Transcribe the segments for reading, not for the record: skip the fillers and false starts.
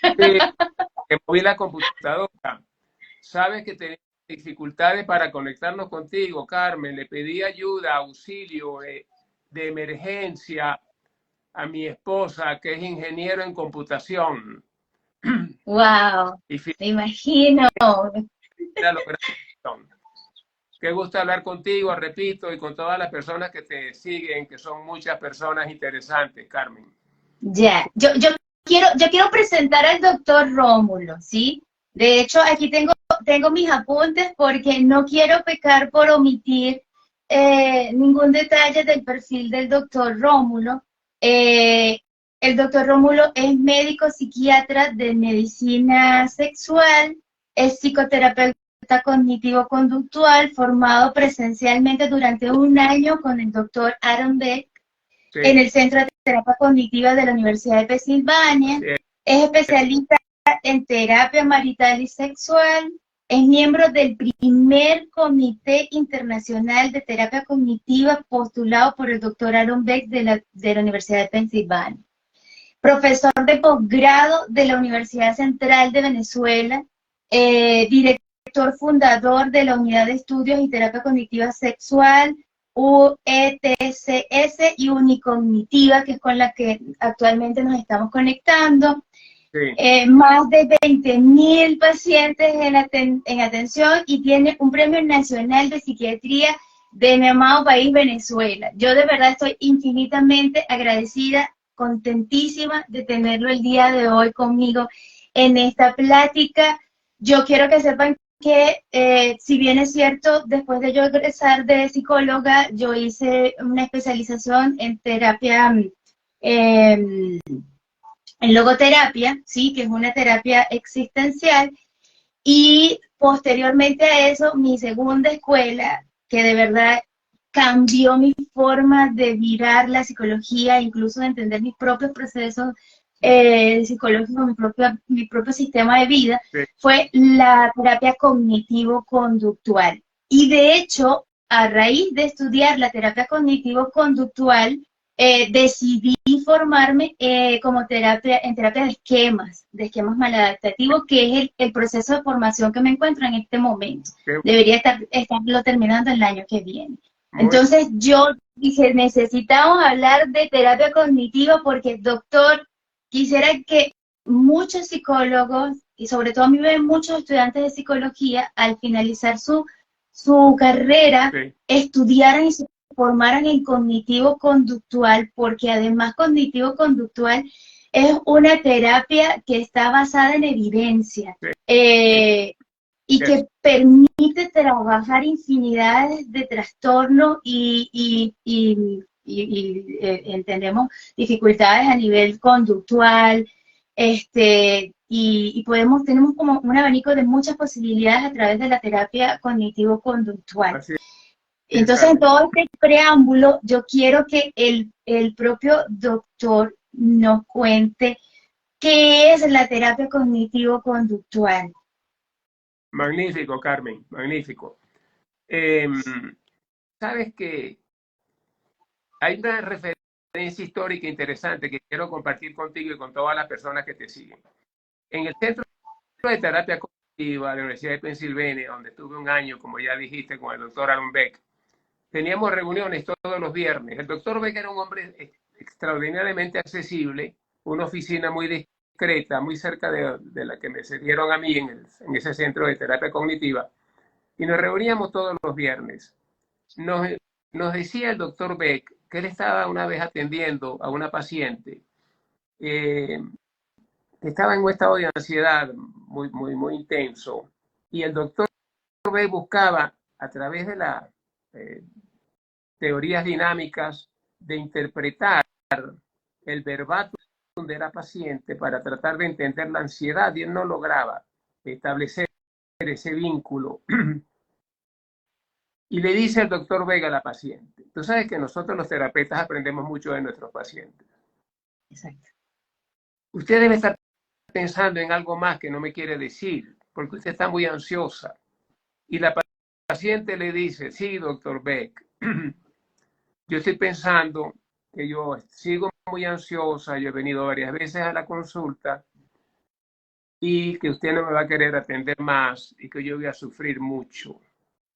Sí, que moví la computadora. Sabes que tenemos dificultades para conectarnos contigo, Carmen. Le pedí ayuda, auxilio de emergencia a mi esposa, que es ingeniero en computación. Wow, Y me imagino. finalmente lograron. Qué gusto hablar contigo, repito, y con todas las personas que te siguen, que son muchas personas interesantes, Carmen. Ya, yo quiero presentar al doctor Rómulo, ¿sí? De hecho, aquí tengo mis apuntes porque no quiero pecar por omitir ningún detalle del perfil del doctor Rómulo. Eh, el doctor Rómulo es médico psiquiatra de medicina sexual, es psicoterapeuta cognitivo-conductual, formado presencialmente durante un año con el doctor Aaron Beck en Sí, el Centro de Terapia Cognitiva de la Universidad de Pensilvania. sí, Es especialista en terapia marital y sexual. Es miembro del primer Comité Internacional de Terapia Cognitiva postulado por el doctor Aaron Beck de la Universidad de Pensilvania. Profesor de posgrado de la Universidad Central de Venezuela. Director fundador de la Unidad de Estudios y Terapia Cognitiva Sexual, UETCS, y Unicognitiva, que es con la que actualmente nos estamos conectando. sí. Más de 20.000 pacientes en atención y tiene un premio nacional de psiquiatría de mi amado país, Venezuela. Yo de verdad estoy infinitamente agradecida, contentísima de tenerlo el día de hoy conmigo en esta plática. Yo quiero que sepan que, si bien es cierto, después de yo egresar de psicóloga, yo hice una especialización en terapia, eh, en logoterapia, ¿sí? Que es una terapia existencial, y posteriormente a eso, mi segunda escuela, que de verdad cambió mi forma de mirar la psicología, incluso de entender mis propios procesos psicológicos, mi propio sistema de vida, Sí. fue la terapia cognitivo-conductual. Y de hecho, a raíz de estudiar la terapia cognitivo-conductual, decidí formarme en terapia de esquemas maladaptativos, que es el proceso de formación que me encuentro en este momento. Qué Debería estarlo terminando el año que viene. muy Entonces yo dije, necesitamos hablar de terapia cognitiva porque, doctor, quisiera que muchos psicólogos, y sobre todo a mí me ven muchos estudiantes de psicología, al finalizar su carrera, sí, estudiaran y se formaran en cognitivo-conductual, porque además cognitivo-conductual es una terapia que está basada en evidencia, sí, y yes. que permite trabajar infinidades de trastornos entendemos dificultades a nivel conductual, tenemos como un abanico de muchas posibilidades a través de la terapia cognitivo-conductual. Así es, Entonces, en Carmen. todo este preámbulo, yo quiero que el propio doctor nos cuente qué es la terapia cognitivo-conductual. Magnífico, Carmen, magnífico. Eh, Sabes que hay una referencia histórica interesante que quiero compartir contigo y con todas las personas que te siguen. En el Centro de Terapia Cognitiva de la Universidad de Pensilvania, donde estuve un año, como ya dijiste, con el doctor Aaron Beck, teníamos reuniones todos los viernes. El doctor Beck era un hombre extraordinariamente accesible, una oficina muy discreta, muy cerca de la que me cedieron a mí en ese centro de terapia cognitiva, y nos reuníamos todos los viernes. Nos, nos decía el doctor Beck que él estaba una vez atendiendo a una paciente eh, que estaba en un estado de ansiedad muy, muy, muy intenso, y el doctor Beck buscaba a través de las eh, teorías dinámicas de interpretar el verbatim de la paciente para tratar de entender la ansiedad, y él no lograba establecer ese vínculo. Y le dice el doctor Vega a la paciente, tú sabes que nosotros los terapeutas aprendemos mucho de nuestros pacientes. Exacto. Usted debe estar pensando en algo más que no me quiere decir, porque usted está muy ansiosa. Y la paciente le dice, sí, doctor Beck, yo estoy pensando que yo sigo muy ansiosa, yo he venido varias veces a la consulta y que usted no me va a querer atender más y que yo voy a sufrir mucho.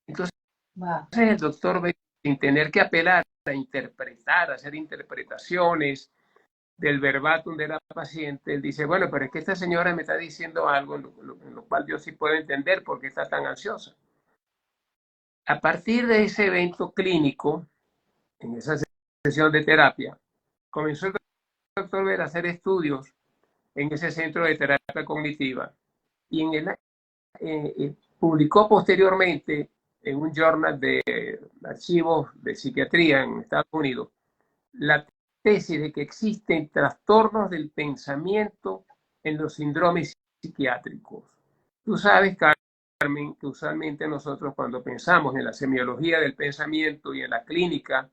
Entonces Wow. el doctor ve, sin tener que apelar a interpretar, a hacer interpretaciones del verbatim de la paciente, él dice, bueno, pero es que esta señora me está diciendo algo en lo cual yo sí puedo entender por qué está tan ansiosa. A partir de ese evento clínico, en esa sesión de terapia, comenzó el doctor Ver a hacer estudios en ese centro de terapia cognitiva y publicó posteriormente en un journal de archivos de psiquiatría en Estados Unidos la tesis de que existen trastornos del pensamiento en los síndromes psiquiátricos. Tú sabes, Carmen, que usualmente nosotros cuando pensamos en la semiología del pensamiento y en la clínica,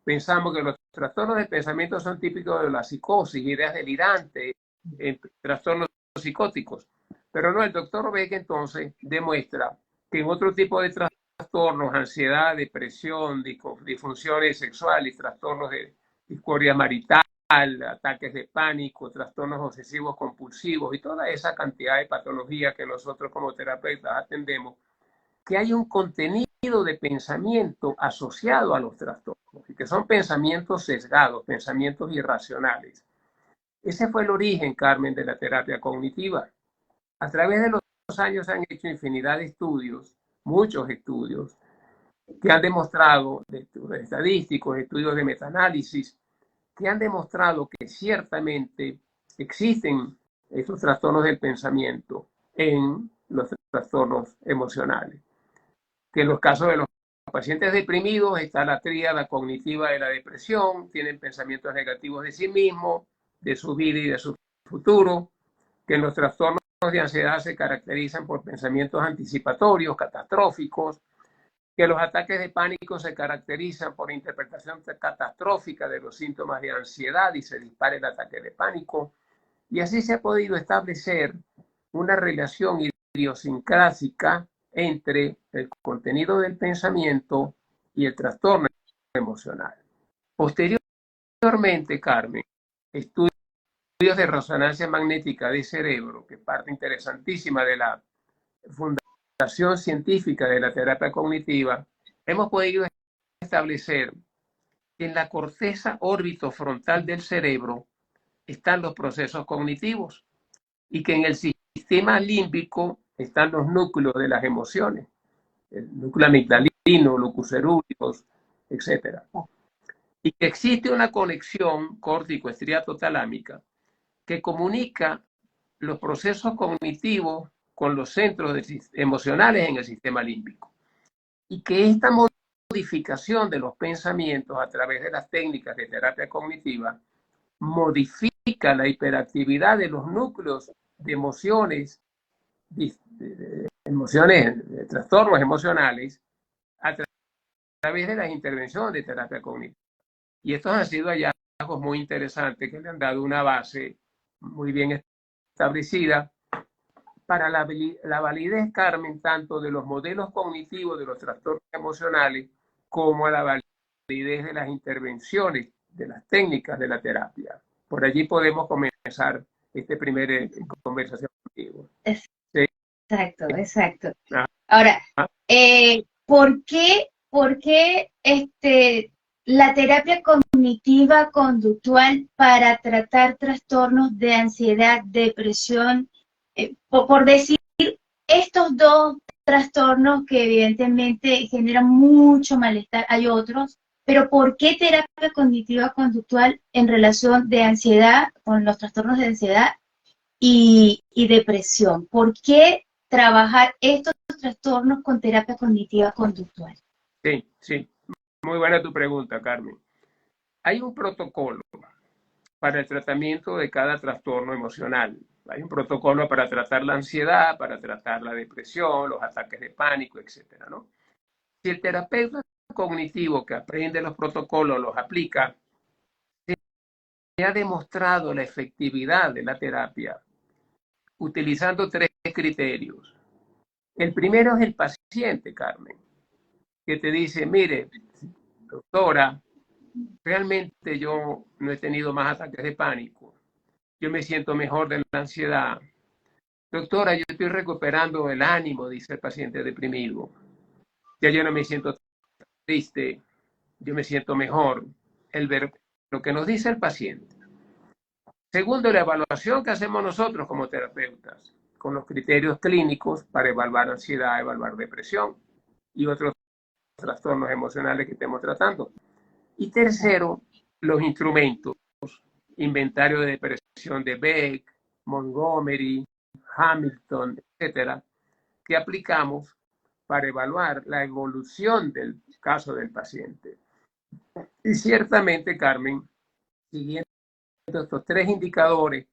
pensamos que los trastornos del pensamiento son típicos de la psicosis, ideas delirantes, trastornos psicóticos. Pero no, el doctor Beck entonces demuestra que en otro tipo de trastornos, ansiedad, depresión, disfunciones sexuales, trastornos de discordia marital, ataques de pánico, trastornos obsesivos compulsivos y toda esa cantidad de patologías que nosotros como terapeutas atendemos, que hay un contenido de pensamiento asociado a los trastornos y que son pensamientos sesgados, pensamientos irracionales. Ese fue el origen, Carmen, de la terapia cognitiva. A través de los años se han hecho infinidad de estudios, muchos estudios, que han demostrado, estadísticos, estudios de metaanálisis, que han demostrado que ciertamente existen esos trastornos del pensamiento en los trastornos emocionales. Que en los casos de los pacientes deprimidos está la tríada cognitiva de la depresión, tienen pensamientos negativos de sí mismos, de su vida y de su futuro, que en los trastornos de ansiedad se caracterizan por pensamientos anticipatorios, catastróficos, que los ataques de pánico se caracterizan por interpretación catastrófica de los síntomas de ansiedad y se dispara el ataque de pánico. Y así se ha podido establecer una relación idiosincrásica entre el contenido del pensamiento y el trastorno emocional. Posteriormente, Carmen, estudios de resonancia magnética de cerebro, que es parte interesantísima de la fundación científica de la terapia cognitiva, hemos podido establecer que en la corteza órbito-frontal del cerebro están los procesos cognitivos y que en el sistema límbico están los núcleos de las emociones, el núcleo amigdalino, locus cerúleus, etc. Y que existe una conexión córtico-estriatotalámica que comunica los procesos cognitivos con los centros emocionales en el sistema límbico. Y que esta modificación de los pensamientos a través de las técnicas de terapia cognitiva modifica la hiperactividad de los núcleos de emociones, de trastornos emocionales, a través de las intervenciones de terapia cognitiva. Y estos han sido hallazgos muy interesantes que le han dado una base muy bien establecida para la validez, Carmen, tanto de los modelos cognitivos de los trastornos emocionales como a la validez de las intervenciones, de las técnicas de la terapia. Por allí podemos comenzar este primer conversación contigo. Sí. Exacto, exacto. Ah, Ahora, por qué la terapia cognitiva conductual para tratar trastornos de ansiedad, depresión, por decir estos dos trastornos que evidentemente generan mucho malestar, hay otros, pero ¿por qué terapia cognitiva conductual en relación de ansiedad, con los trastornos de ansiedad y depresión? ¿Por qué trabajar estos trastornos con terapia cognitiva conductual? sí, sí. Muy buena tu pregunta, Carmen. Hay un protocolo para el tratamiento de cada trastorno emocional. Hay un protocolo para tratar la ansiedad, para tratar la depresión, los ataques de pánico, etcétera, ¿no? Si el terapeuta cognitivo que aprende los protocolos los aplica, se ha demostrado la efectividad de la terapia utilizando tres criterios. El primero es el paciente, Carmen, que te dice, mire, doctora, realmente yo no he tenido más ataques de pánico. Yo me siento mejor de la ansiedad. Doctora, yo estoy recuperando el ánimo, dice el paciente deprimido. Ya yo no me siento triste, yo me siento mejor. El ver lo que nos dice el paciente. Segundo, la evaluación que hacemos nosotros como terapeutas, con los criterios clínicos para evaluar ansiedad, evaluar depresión y otros trastornos emocionales que estemos tratando. Y tercero, los instrumentos, inventario de depresión de Beck, Montgomery, Hamilton, etcétera, que aplicamos para evaluar la evolución del caso del paciente. Y ciertamente, Carmen, siguiendo estos tres indicadores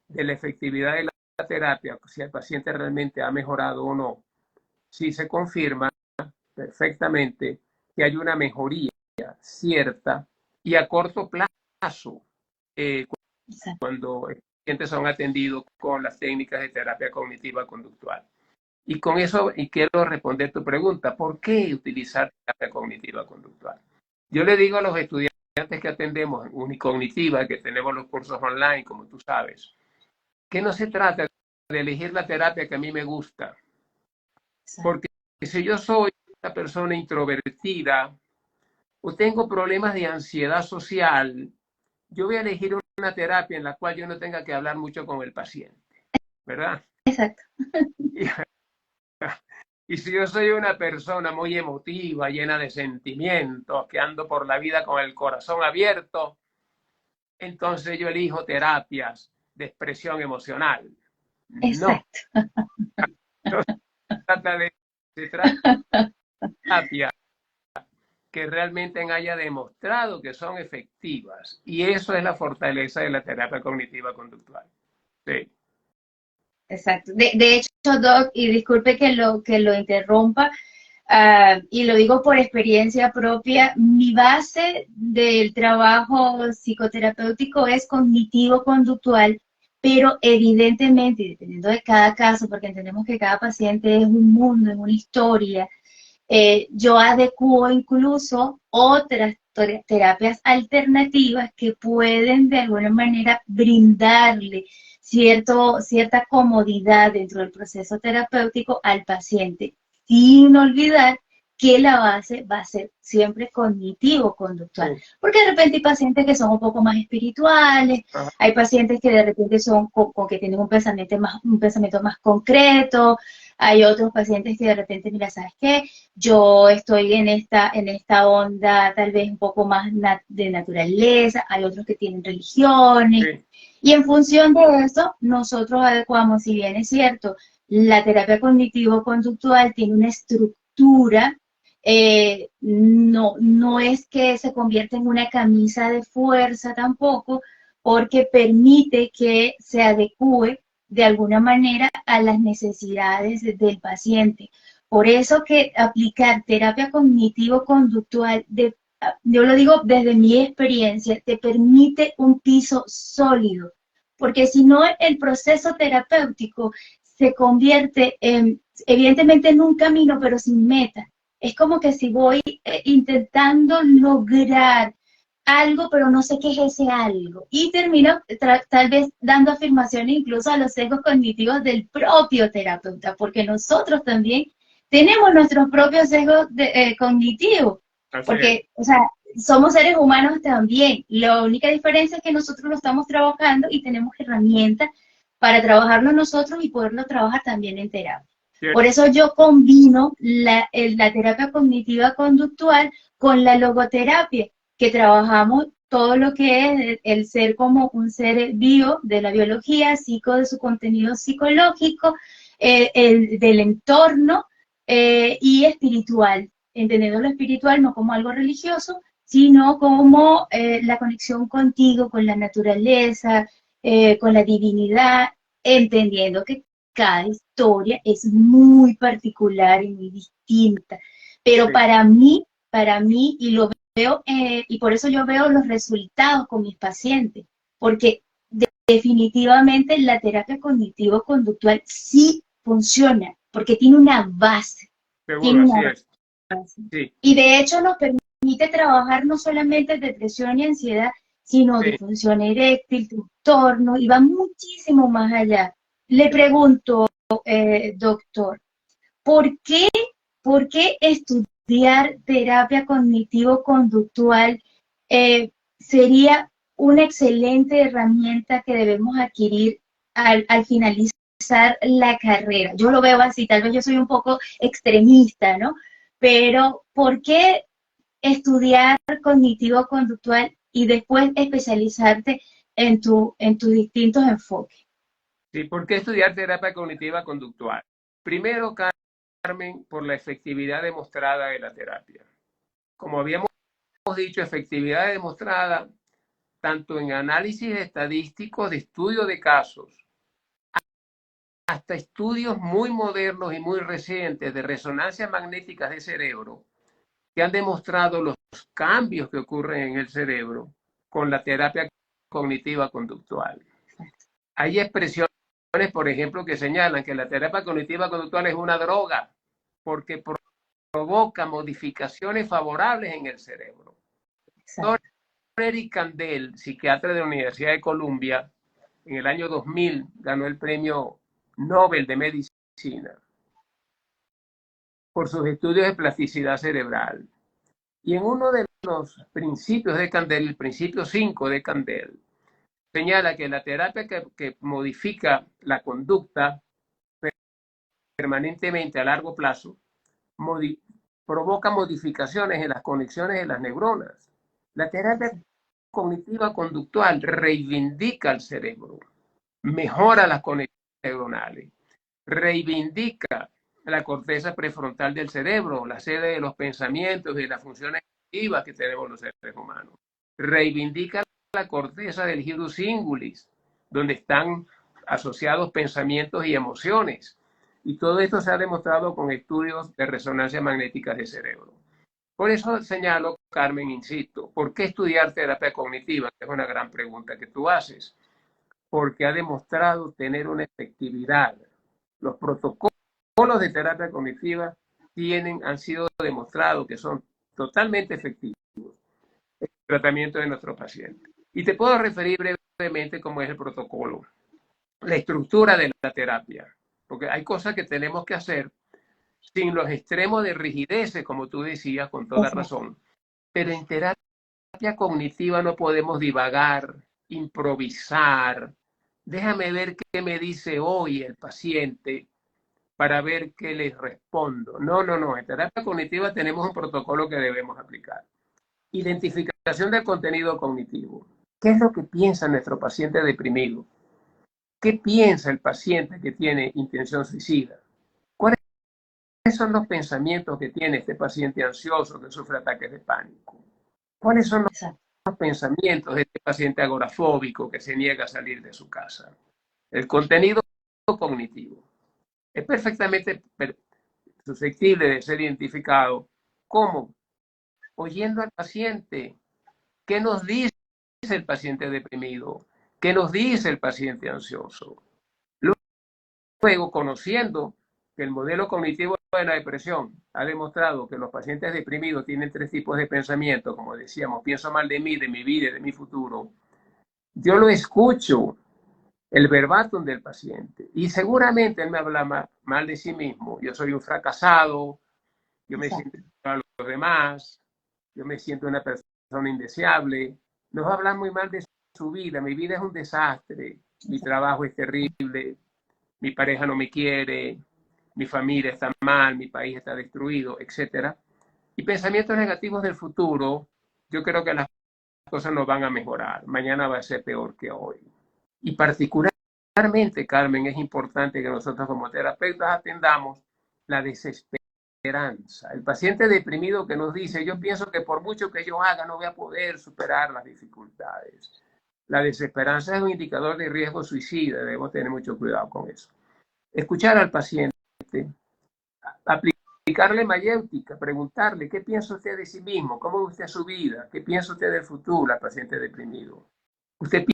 de la efectividad de la terapia, si el paciente realmente ha mejorado o no, sí se confirma perfectamente que hay una mejoría cierta y a corto plazo cuando los pacientes son atendidos con las técnicas de terapia cognitiva conductual. Y con eso, y quiero responder tu pregunta, ¿por qué utilizar terapia cognitiva conductual? Yo le digo a los estudiantes que atendemos en Unicognitiva, que tenemos los cursos online, como tú sabes, que no se trata de elegir la terapia que a mí me gusta. Porque si yo soy una persona introvertida o tengo problemas de ansiedad social, yo voy a elegir una terapia en la cual yo no tenga que hablar mucho con el paciente, ¿verdad? Exacto. Y si yo soy una persona muy emotiva, llena de sentimientos, que ando por la vida con el corazón abierto, entonces yo elijo terapias de expresión emocional. Exacto. No se trata de terapia que realmente haya demostrado que son efectivas. Y eso es la fortaleza de la terapia cognitiva conductual. Sí. Exacto. De hecho, Doc, y disculpe que lo interrumpa, y lo digo por experiencia propia, mi base del trabajo psicoterapéutico es cognitivo-conductual, pero evidentemente, dependiendo de cada caso, porque entendemos que cada paciente es un mundo, es una historia, yo adecuo incluso otras terapias alternativas que pueden de alguna manera brindarle cierta comodidad dentro del proceso terapéutico al paciente, sin olvidar que la base va a ser siempre cognitivo-conductual. Sí. Porque de repente hay pacientes que son un poco más espirituales, hay pacientes que de repente son con que tienen un pensamiento más concreto, hay otros pacientes que de repente, mira, ¿sabes qué? Yo estoy en esta onda tal vez un poco más de naturaleza, hay otros que tienen religiones, Sí. y en función de eso, nosotros adecuamos, si bien es cierto, la terapia cognitivo-conductual tiene una estructura, no es que se convierta en una camisa de fuerza tampoco, porque permite que se adecue de alguna manera a las necesidades del paciente. Por eso que aplicar terapia cognitivo-conductual, yo lo digo desde mi experiencia, te permite un piso sólido, porque si no el proceso terapéutico se convierte evidentemente en un camino, pero sin meta. Es como que si voy intentando lograr algo, pero no sé qué es ese algo. Y termino tal vez dando afirmaciones incluso a los sesgos cognitivos del propio terapeuta, porque nosotros también tenemos nuestros propios sesgos cognitivos. Porque, o sea, somos seres humanos también. La única diferencia es que nosotros lo estamos trabajando y tenemos herramientas para trabajarlo nosotros y poderlo trabajar también en terapia. Por eso yo combino la terapia cognitiva conductual con la logoterapia, que trabajamos todo lo que es el ser como un ser bio de la biología, psico de su contenido psicológico, del entorno y espiritual, entendiendo lo espiritual no como algo religioso, sino como la conexión contigo, con la naturaleza, con la divinidad, entendiendo que cada historia es muy particular y muy distinta. Pero sí, para mí, y lo veo, y por eso yo veo los resultados con mis pacientes, porque definitivamente la terapia cognitivo-conductual sí funciona, porque tiene una base. Seguro, tiene una así base. es. Sí. Y de hecho nos permite trabajar no solamente depresión y ansiedad, sino Sí. disfunción eréctil, trastorno, y va muchísimo más allá. Le pregunto, doctor, ¿por qué, ¿por qué estudiar terapia cognitivo-conductual sería una excelente herramienta que debemos adquirir al finalizar la carrera? Yo lo veo así, tal vez yo soy un poco extremista, ¿no? Pero ¿por qué estudiar cognitivo-conductual y después especializarte en tus distintos enfoques? ¿Sí? ¿Por qué estudiar terapia cognitiva conductual? Primero, Carmen, por la efectividad demostrada de la terapia. Como habíamos dicho, efectividad demostrada tanto en análisis estadísticos de estudio de casos, hasta estudios muy modernos y muy recientes de resonancias magnéticas de cerebro, que han demostrado los cambios que ocurren en el cerebro con la terapia cognitiva conductual. Hay expresiones, por ejemplo, que señalan que la terapia cognitiva conductual es una droga porque provoca modificaciones favorables en el cerebro. Exacto. Eric Kandel, psiquiatra de la Universidad de Columbia, en el año 2000 ganó el premio Nobel de Medicina por sus estudios de plasticidad cerebral. Y en uno de los principios de Kandel, el principio 5 de Kandel, señala que la terapia que modifica la conducta permanentemente a largo plazo provoca modificaciones en las conexiones de las neuronas. La terapia cognitiva conductual reivindica el cerebro, mejora las conexiones neuronales, reivindica la corteza prefrontal del cerebro, la sede de los pensamientos y las funciones activas que tenemos los seres humanos. Reivindica la corteza del gyrus singulis, donde están asociados pensamientos y emociones. Y todo esto se ha demostrado con estudios de resonancia magnética de cerebro. Por eso señalo, Carmen, insisto, ¿por qué estudiar terapia cognitiva? Es una gran pregunta que tú haces. Porque ha demostrado tener una efectividad. Los protocolos de terapia cognitiva han sido demostrados que son totalmente efectivos en el tratamiento de nuestros pacientes. Y te puedo referir brevemente cómo es el protocolo, la estructura de la terapia, porque hay cosas que tenemos que hacer sin los extremos de rigidez, como tú decías, con toda razón. Pero en terapia cognitiva no podemos divagar, improvisar. Déjame ver qué me dice hoy el paciente para ver qué les respondo. No, no, no. En terapia cognitiva tenemos un protocolo que debemos aplicar. Identificación del contenido cognitivo. ¿Qué es lo que piensa nuestro paciente deprimido? ¿Qué piensa el paciente que tiene intención suicida? ¿Cuáles son los pensamientos que tiene este paciente ansioso que sufre ataques de pánico? ¿Cuáles son los pensamientos de este paciente agorafóbico que se niega a salir de su casa? El contenido cognitivo es perfectamente susceptible de ser identificado como oyendo al paciente. ¿Qué nos dice el paciente deprimido? ¿Qué nos dice el paciente ansioso? Luego, conociendo que el modelo cognitivo de la depresión ha demostrado que los pacientes deprimidos tienen 3 tipos de pensamiento, como decíamos, pienso mal de mí, de mi vida y de mi futuro. Yo lo escucho, el verbatim del paciente, y seguramente él me habla mal de sí mismo. Yo soy un fracasado, yo me siento a los demás, yo me siento una persona indeseable. Nos va a hablar muy mal de su vida. Mi vida es un desastre, mi trabajo es terrible, mi pareja no me quiere, mi familia está mal, mi país está destruido, etc. Y pensamientos negativos del futuro, yo creo que las cosas no van a mejorar. Mañana va a ser peor que hoy. Y particularmente, Carmen, es importante que nosotros como terapeutas atendamos la desesperanza. El paciente deprimido que nos dice, yo pienso que por mucho que yo haga no voy a poder superar las dificultades. La desesperanza es un indicador de riesgo suicida, debemos tener mucho cuidado con eso. Escuchar al paciente, aplicarle mayéutica, preguntarle qué piensa usted de sí mismo, cómo ve usted su vida, qué piensa usted del futuro al paciente deprimido. Usted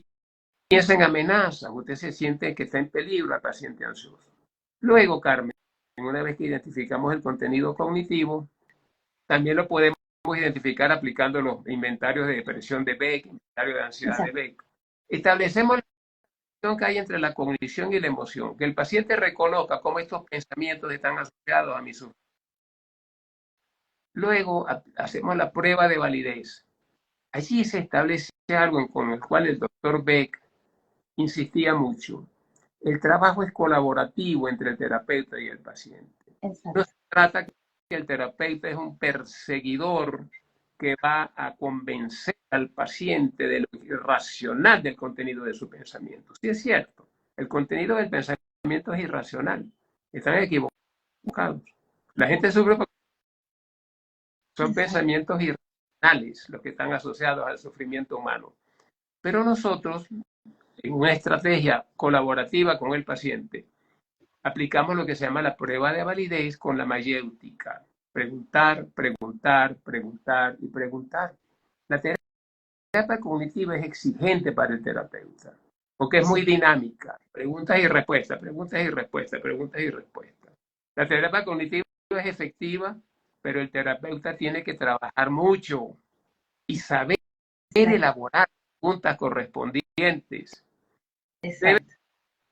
piensa en amenazas, usted se siente que está en peligro al paciente ansioso. Luego, Carmen, una vez que identificamos el contenido cognitivo, también lo podemos identificar aplicando los inventarios de depresión de Beck, inventario de ansiedad de Beck. Establecemos que hay entre la cognición y la emoción, que el paciente reconozca cómo estos pensamientos están asociados a mi sufrimiento. Luego hacemos la prueba de validez. Allí se establece algo con el cual el doctor Beck insistía mucho. El trabajo es colaborativo entre el terapeuta y el paciente. Exacto. No se trata que el terapeuta es un perseguidor que va a convencer al paciente de lo irracional del contenido de su pensamiento. Sí es cierto, el contenido del pensamiento es irracional. Están equivocados. La gente sufre porque son pensamientos irracionales los que están asociados al sufrimiento humano. Pero nosotros, en una estrategia colaborativa con el paciente, aplicamos lo que se llama la prueba de validez con la mayéutica. Preguntar, preguntar, preguntar y preguntar. La terapia cognitiva es exigente para el terapeuta, porque es muy dinámica. Preguntas y respuestas, preguntas y respuestas, preguntas y respuestas. La terapia cognitiva es efectiva, pero el terapeuta tiene que trabajar mucho y saber elaborar preguntas correspondientes.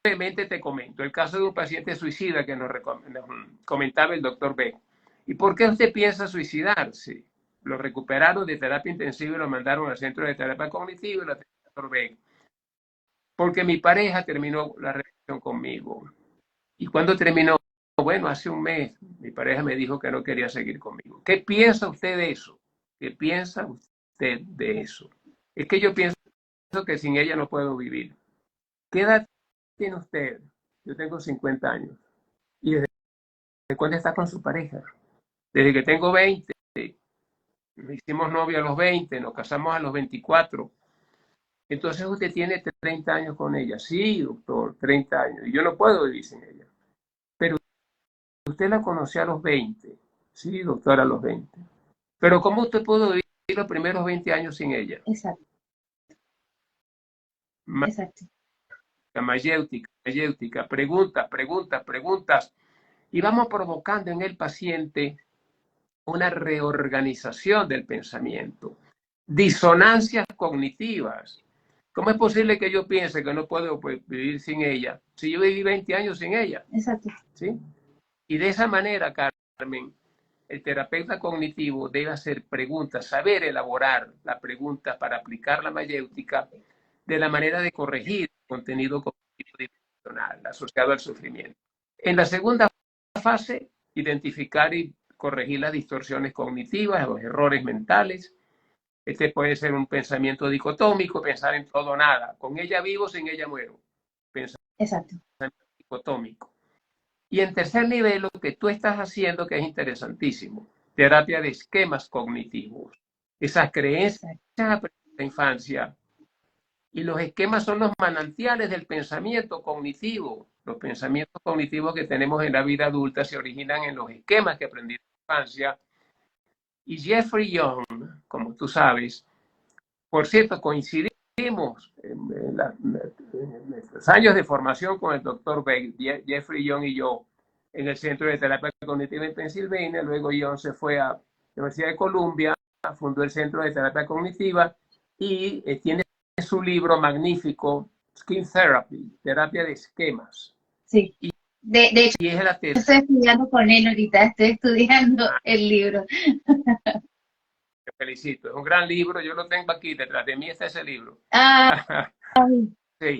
Brevemente te comento el caso de un paciente suicida que nos comentaba el doctor B. ¿Y por qué usted piensa suicidarse? Lo recuperaron de terapia intensiva y lo mandaron al centro de terapia cognitiva y lo atendió el doctor B. Porque mi pareja terminó la relación conmigo. ¿Y cuándo terminó? Bueno, hace un mes. Mi pareja me dijo que no quería seguir conmigo. ¿Qué piensa usted de eso? ¿Qué piensa usted de eso? Es que yo pienso que sin ella no puedo vivir. ¿Qué edad tiene usted? Yo tengo 50 años. ¿Y desde cuándo está con su pareja? Desde que tengo 20. Nos hicimos novios a los 20, nos casamos a los 24. Entonces usted tiene 30 años con ella. Sí, doctor, 30 años. Y yo no puedo vivir sin ella. Pero usted la conoció a los 20. Sí, doctor, a los 20. Pero ¿cómo usted pudo vivir los primeros 20 años sin ella? Exacto. Exacto. Mayéutica, preguntas. Y vamos provocando en el paciente una reorganización del pensamiento. Disonancias cognitivas. ¿Cómo es posible que yo piense que no puedo vivir sin ella si yo viví 20 años sin ella? Exacto. ¿Sí? Y de esa manera, Carmen, el terapeuta cognitivo debe hacer preguntas, saber elaborar las preguntas para aplicar la mayéutica de la manera de corregir el contenido cognitivo disfuncional asociado al sufrimiento. En la segunda fase, identificar y corregir las distorsiones cognitivas, los errores mentales. Este puede ser un pensamiento dicotómico, pensar en todo o nada. Con ella vivo, sin ella muero. Exacto. Pensamiento dicotómico. Y en tercer nivel, lo que tú estás haciendo, que es interesantísimo, terapia de esquemas cognitivos. Esas creencias de la infancia. Y los esquemas son los manantiales del pensamiento cognitivo. Los pensamientos cognitivos que tenemos en la vida adulta se originan en los esquemas que aprendí en la infancia. Y Jeffrey Young, como tú sabes, por cierto, coincidimos en nuestros años de formación con el doctor Beck, Jeffrey Young y yo, en el Centro de Terapia Cognitiva en Pensilvania. Luego Young se fue a la Universidad de Columbia, fundó el Centro de Terapia Cognitiva y tiene su libro magnífico, Skin Therapy, terapia de esquemas. Sí. De hecho, y es la estoy estudiando con él ahorita, estoy estudiando el libro. Te felicito, es un gran libro, yo lo tengo aquí, detrás de mí está ese libro. Sí.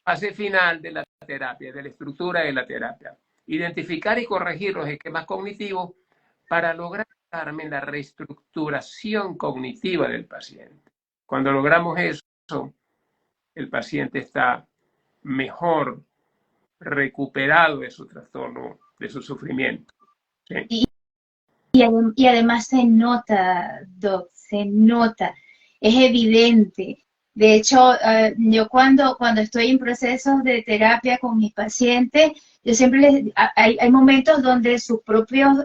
Fase final de la terapia, de la estructura de la terapia. Identificar y corregir los esquemas cognitivos para lograr, Carmen, la reestructuración cognitiva del paciente. Cuando logramos eso, el paciente está mejor recuperado de su trastorno, de su sufrimiento. ¿Sí? Y además se nota, Doc, se nota, es evidente. De hecho, yo cuando estoy en procesos de terapia con mis pacientes, yo siempre hay momentos donde sus propios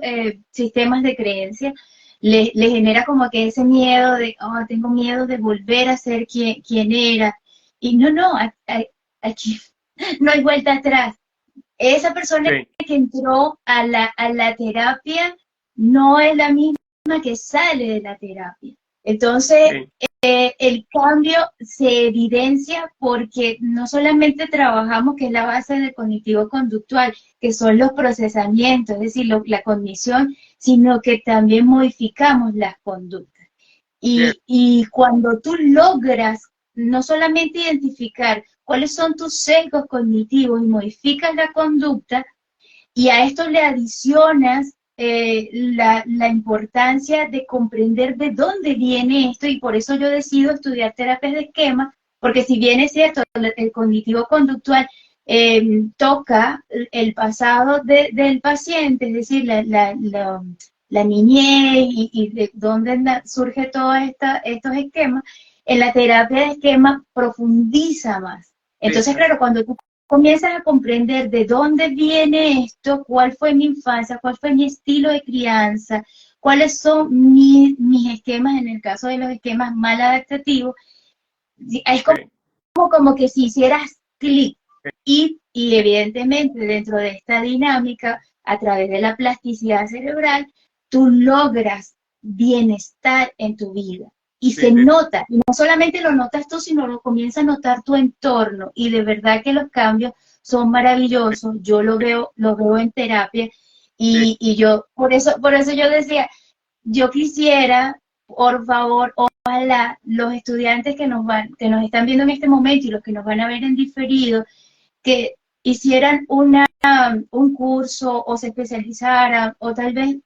sistemas de creencia les genera como que ese miedo de, oh, tengo miedo de volver a ser quien era. Y no, aquí no hay vuelta atrás. Esa persona que entró a la terapia no es la misma que sale de la terapia. Entonces, el cambio se evidencia porque no solamente trabajamos, que es la base del cognitivo-conductual, que son los procesamientos, es decir, la cognición, sino que también modificamos las conductas. Y cuando tú logras no solamente identificar cuáles son tus sesgos cognitivos y modificas la conducta, y a esto le adicionas la importancia de comprender de dónde viene esto, y por eso yo decido estudiar terapias de esquema, porque si bien es cierto, el cognitivo-conductual toca el pasado del paciente, es decir, la niñez y de dónde surge todos estos esquemas, en la terapia de esquema profundiza más. Entonces, claro, cuando tú comienzas a comprender de dónde viene esto, cuál fue mi infancia, cuál fue mi estilo de crianza, cuáles son mis esquemas, en el caso de los esquemas mal adaptativos, es como que si hicieras clic y evidentemente dentro de esta dinámica, a través de la plasticidad cerebral, tú logras bienestar en tu vida. Y se nota, y no solamente lo notas tú, sino lo comienza a notar tu entorno, y de verdad que los cambios son maravillosos. Yo lo veo en terapia, y yo, por eso yo decía, yo quisiera, por favor, ojalá los estudiantes que nos están viendo en este momento y los que nos van a ver en diferido, que hicieran un curso o se especializaran o tal vez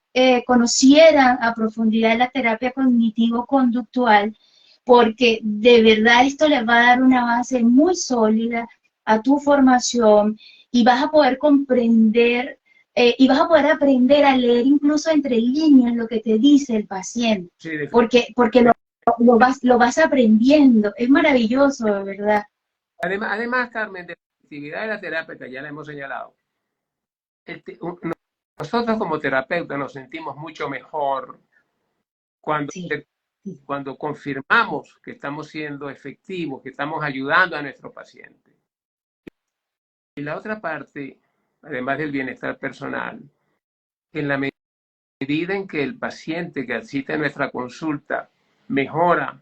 conocieran a profundidad la terapia cognitivo-conductual, porque de verdad esto les va a dar una base muy sólida a tu formación, y vas a poder comprender y vas a poder aprender a leer incluso entre líneas lo que te dice el paciente, porque lo vas aprendiendo. Es maravilloso, de verdad. Además, Carmen, de la actividad de la terapia, que ya la hemos señalado, nosotros como terapeutas nos sentimos mucho mejor cuando confirmamos que estamos siendo efectivos, que estamos ayudando a nuestro paciente. Y la otra parte, además del bienestar personal, en la medida en que el paciente que asiste a nuestra consulta mejora,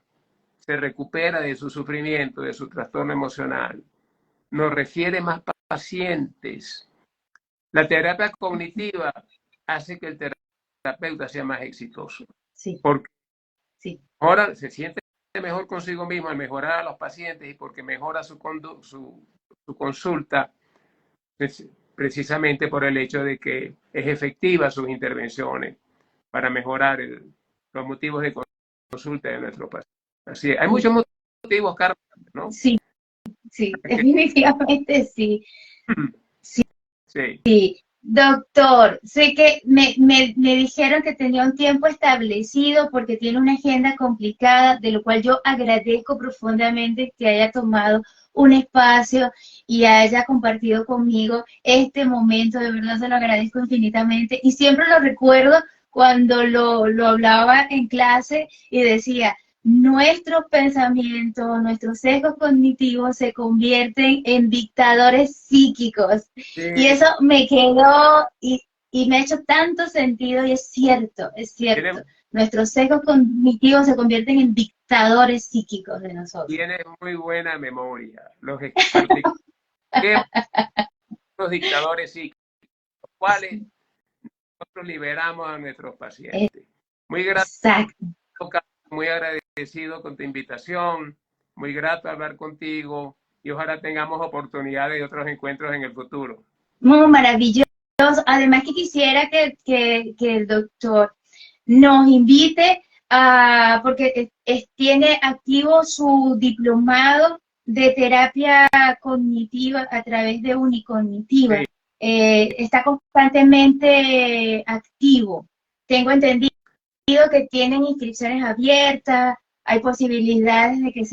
se recupera de su sufrimiento, de su trastorno emocional, nos refiere más pacientes. La terapia cognitiva hace que el terapeuta sea más exitoso. Porque ahora se siente mejor consigo mismo al mejorar a los pacientes, y porque mejora su consulta, precisamente por el hecho de que es efectiva sus intervenciones para mejorar los motivos de consulta de nuestro paciente. Así es. Hay muchos motivos, Carmen, ¿no? Sí, definitivamente sí. Sí. Doctor, sé que me dijeron que tenía un tiempo establecido porque tiene una agenda complicada, de lo cual yo agradezco profundamente que haya tomado un espacio y haya compartido conmigo este momento. De verdad se lo agradezco infinitamente, y siempre lo recuerdo cuando lo hablaba en clase y decía: nuestros pensamientos, nuestros sesgos cognitivos se convierten en dictadores psíquicos. Y eso me quedó y me ha hecho tanto sentido, y es cierto. Nuestros sesgos cognitivos se convierten en dictadores psíquicos de nosotros. Tienes muy buena memoria. Los dictadores psíquicos, los cuales nosotros liberamos a nuestros pacientes. Muy muy agradecido con tu invitación, muy grato hablar contigo, y ojalá tengamos oportunidades de otros encuentros en el futuro. Muy maravilloso. Además que quisiera que el doctor nos invite porque tiene activo su diplomado de terapia cognitiva a través de Unicognitiva. Sí. Está constantemente activo. Tengo entendido que tienen inscripciones abiertas, hay posibilidades de que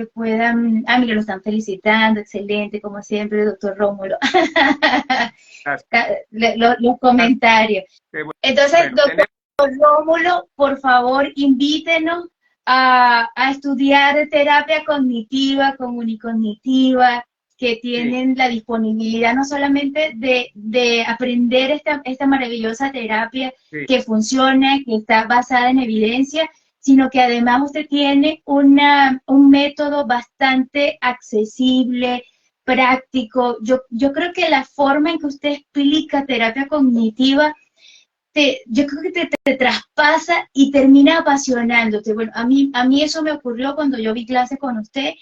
puedan, mira, lo están felicitando, excelente, como siempre, doctor Rómulo. los comentarios. Entonces, doctor Rómulo, por favor, invítenos a estudiar terapia cognitiva con Unicognitiva, que tienen la disponibilidad no solamente de aprender esta maravillosa terapia que funciona, que está basada en evidencia, sino que además usted tiene un método bastante accesible, práctico. Yo creo que la forma en que usted explica terapia cognitiva, yo creo que te traspasa y termina apasionándote. Bueno, a mí eso me ocurrió cuando yo vi clases con usted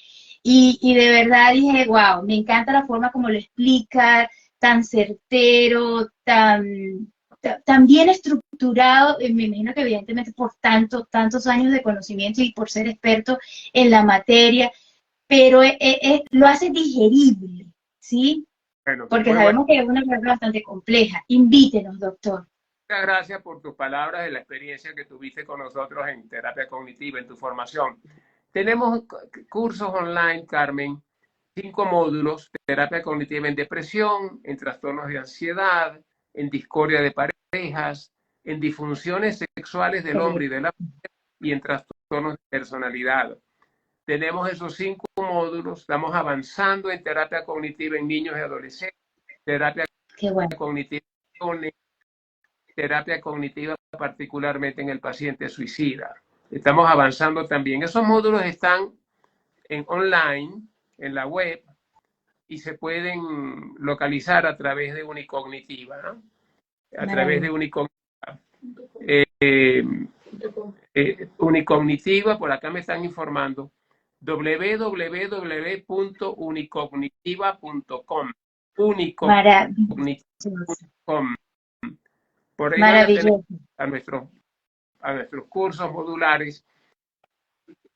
y de verdad dije, wow, me encanta la forma como lo explica, tan certero, tan bien estructurado, me imagino que evidentemente por tantos años de conocimiento y por ser experto en la materia, pero lo hace digerible, ¿sí? Bueno, Porque muy bueno. sabemos que es una carrera bastante compleja. Invítenos, doctor. Muchas gracias por tus palabras de la experiencia que tuviste con nosotros en terapia cognitiva, en tu formación. Tenemos cursos online, Carmen, 5 módulos: terapia cognitiva en depresión, en trastornos de ansiedad, en discordia de parejas, en disfunciones sexuales del hombre y de la mujer y en trastornos de personalidad. Tenemos esos 5 módulos, estamos avanzando en terapia cognitiva en niños y adolescentes, terapia cognitiva en terapia cognitiva particularmente en el paciente suicida. Estamos avanzando también. Esos módulos están en online, en la web, y se pueden localizar a través de Unicognitiva, ¿no? A través de Unicognitiva. Unicognitiva, por acá me están informando, www.unicognitiva.com. Unicognitiva.com. Por ahí van a tener a nuestros cursos modulares.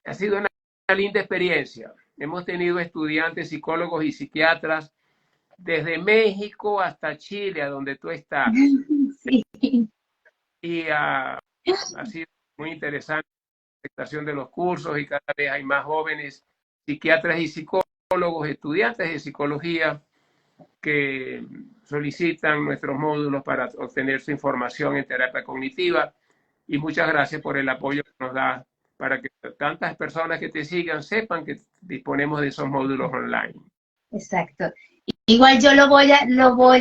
Ha sido una linda experiencia. Hemos tenido estudiantes, psicólogos y psiquiatras desde México hasta Chile, a donde tú estás. Sí. Y ha sido muy interesante la aceptación de los cursos y cada vez hay más jóvenes psiquiatras y psicólogos, estudiantes de psicología que solicitan nuestros módulos para obtener su información en terapia cognitiva. Y muchas gracias por el apoyo que nos da para que tantas personas que te sigan sepan que disponemos de esos módulos online. Exacto. Igual yo lo voy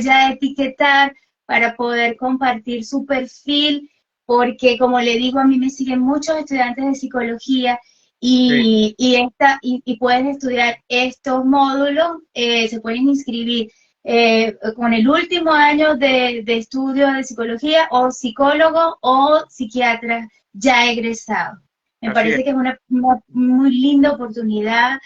a etiquetar para poder compartir su perfil, porque como le digo, a mí me siguen muchos estudiantes de psicología y pueden estudiar estos módulos, se pueden inscribir con el último año de estudio de psicología o psicólogo o psiquiatra ya egresado. Me parece que es una muy linda oportunidad,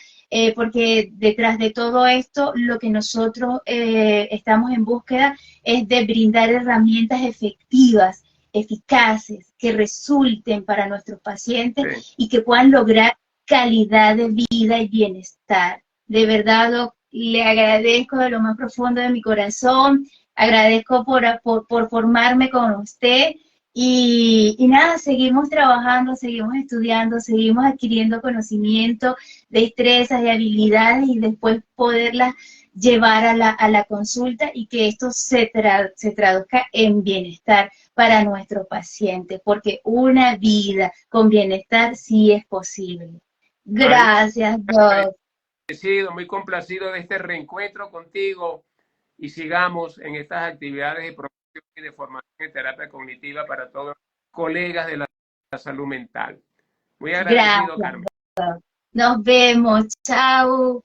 porque detrás de todo esto lo que nosotros estamos en búsqueda es de brindar herramientas efectivas, eficaces, que resulten para nuestros pacientes y que puedan lograr calidad de vida y bienestar. De verdad, Doc, le agradezco de lo más profundo de mi corazón, agradezco por formarme con usted. Y nada, seguimos trabajando, seguimos estudiando, seguimos adquiriendo conocimiento, destrezas y habilidades y después poderlas llevar a la consulta y que esto se traduzca en bienestar para nuestro paciente, porque una vida con bienestar sí es posible. Gracias, Doc. Muy complacido de este reencuentro contigo y sigamos en estas actividades de promoción y de formación en terapia cognitiva para todos los colegas de la salud mental. Muy agradecido, Gracias, Carmen. Doc. Nos vemos. Chao.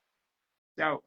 Chao.